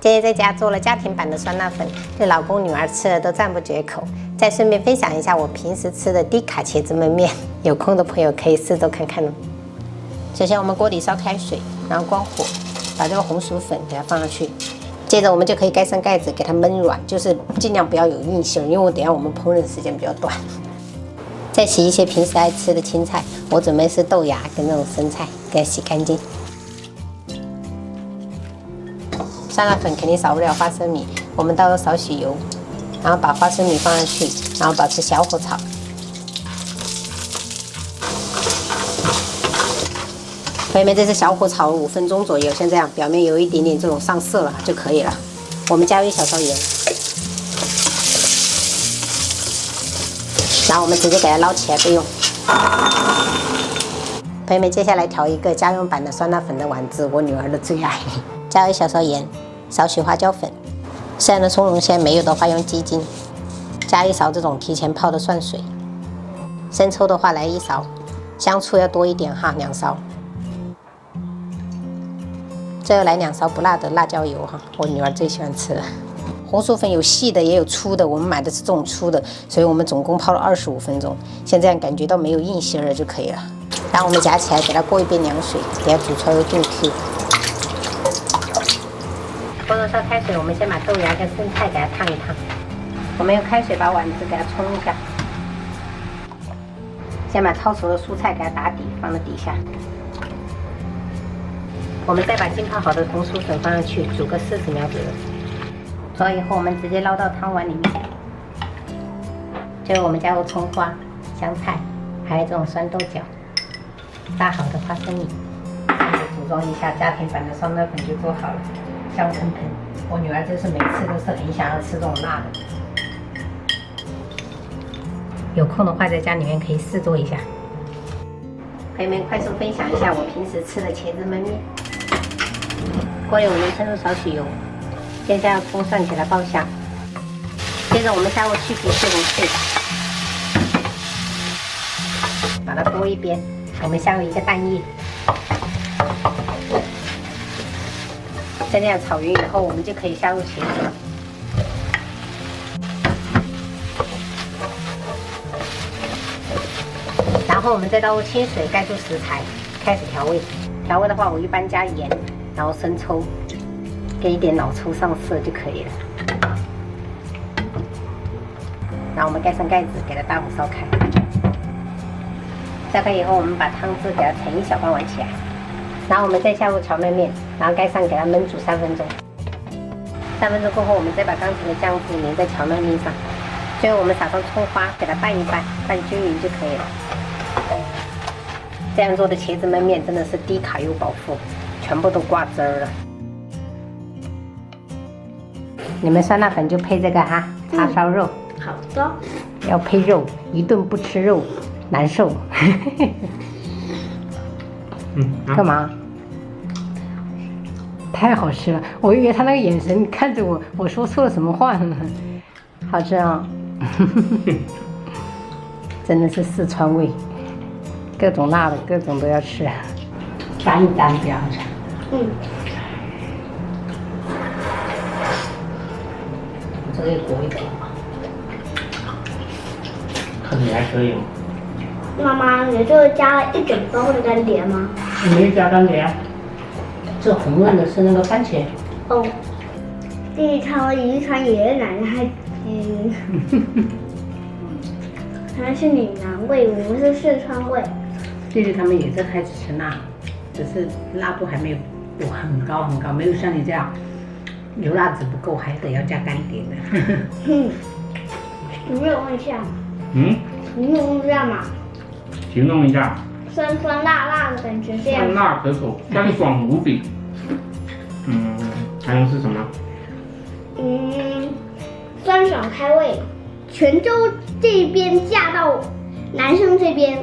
今天在家做了家庭版的酸辣粉，对老公女儿吃了都赞不绝口。再顺便分享一下我平时吃的低卡茄子焖面，有空的朋友可以试做看看哦。首先我们锅里烧开水，然后关火，把这个红薯粉给它放上去。接着我们就可以盖上盖子，给它焖软，就是尽量不要有硬芯，因为等一下我们烹饪时间比较短。再洗一些平时爱吃的青菜，我准备是豆芽跟那种生菜，给它洗干净。酸辣粉肯定少不了花生米，我们倒入少许油，然后把花生米放上去，然后保持小火炒。朋友们，这是小火炒了5分钟左右，像这样表面有一点点这种上色了就可以了。我们加入1小勺盐，然后我们直接给它捞起来备用。朋友们，接下来调一个家用版的酸辣粉的丸子，我女儿的最爱。加入1小勺盐，少许花椒粉，剩下的葱蓉馅没有的话用鸡精，加1勺这种提前泡的蒜水，生抽的话来1勺，香醋要多一点哈，2勺。最后来2勺不辣的辣椒油哈，我女儿最喜欢吃了。红薯粉有细的也有粗的，我们买的是这种粗的，所以我们总共泡了25分钟。像这样感觉到没有硬芯了就可以了。然后我们夹起来，给它过一遍凉水，给它煮出来会更 Q。锅中烧开水，我们先把豆芽跟生菜给它烫一烫。我们用开水把丸子给它冲一下。先把焯熟的蔬菜给它打底，放在底下。我们再把浸泡好的红薯粉放上去，煮个40秒左右。煮完以后，我们直接捞到汤碗里面。最后我们加入葱花、香菜，还有这种酸豆角、炸好的花生米，组装一下，家庭版的酸辣粉就做好了，香喷喷。我女儿就是每次都是很想要吃这种辣的。有空的话，在家里面可以试做一下。朋友们，快速分享一下我平时吃的茄子焖面。锅里我们盛入少许油，先加入葱蒜给它爆香，接着我们下入去皮西红柿，把它拨一边，我们下入1个蛋液，在这样炒匀以后，我们就可以下入茄子了。然后我们再倒入清水，盖住食材，开始调味。调味的话，我一般加盐，然后生抽，跟一点老抽上色就可以了。然后我们盖上盖子，给它大火烧开。烧开以后，我们把汤汁给它盛一小半碗起来。然后我们再下入荞麦面，然后盖上给它焖煮3分钟。3分钟过后，我们再把刚才的酱汁淋在荞麦面上。最后我们撒上葱花，给它拌一拌，拌均匀就可以了。这样做的茄子焖面真的是低卡又饱腹，全部都挂汁儿了。你们酸辣粉就配这个哈，叉烧肉。好的。要配肉，一顿不吃肉难受。干嘛？太好吃了！我以为他那个眼神看着我，我说错了什么话呢？好吃啊！真的是四川味。各种辣的，各种都要吃，沾一沾比较好吃。这个裹一裹，看起来可以吗？妈妈，你这个加了1整包的干碟吗？没加干碟。这红润的是那个番茄。哦，这一餐遗传爷爷奶奶原来是闽南味，我们是四川味。弟弟他们也是开始吃辣，只是辣度还没有很高很高，没有像你这样油辣值不够，还得要加干碟的。你没有问一下吗？你没有问一下吗？形容一下。酸酸辣辣的感觉，这样。酸辣可口，酸爽无比。还能是什么？酸爽开胃。泉州这边嫁到男生这边，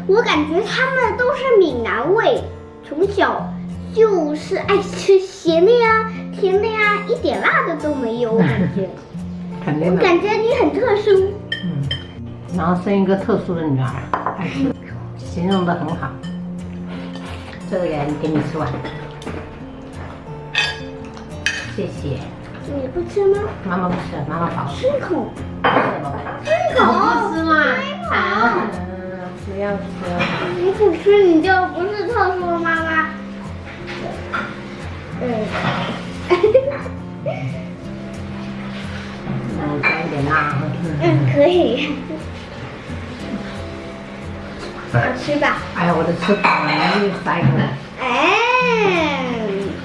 我感觉他们都是闽南味，从小就是爱吃咸的呀、甜的呀，一点辣的都没有，我感觉。我感觉你很特殊。然后生一个特殊的女儿，形容得很好。这个给你吃完。谢谢。你不吃吗？妈妈不吃，妈妈饱。吃一口，吃宝贝。吃一口，不吃吗？啊，不要吃。你不吃你就不是特殊的妈妈。加一点辣。可以。好吃吧？哎呀，我都吃饱了，你塞过来。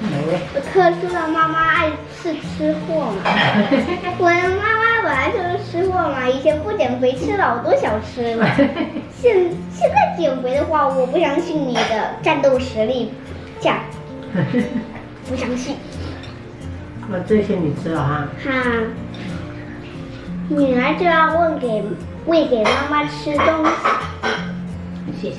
没了。特殊的妈妈是吃货嘛？我的妈妈本来就是吃货嘛，以前不减肥吃老多小吃了。现在减肥的话，我不相信你的战斗实力，这样不相信。我这些你吃了哈。哈，女儿就要喂给妈妈吃东西。谢谢。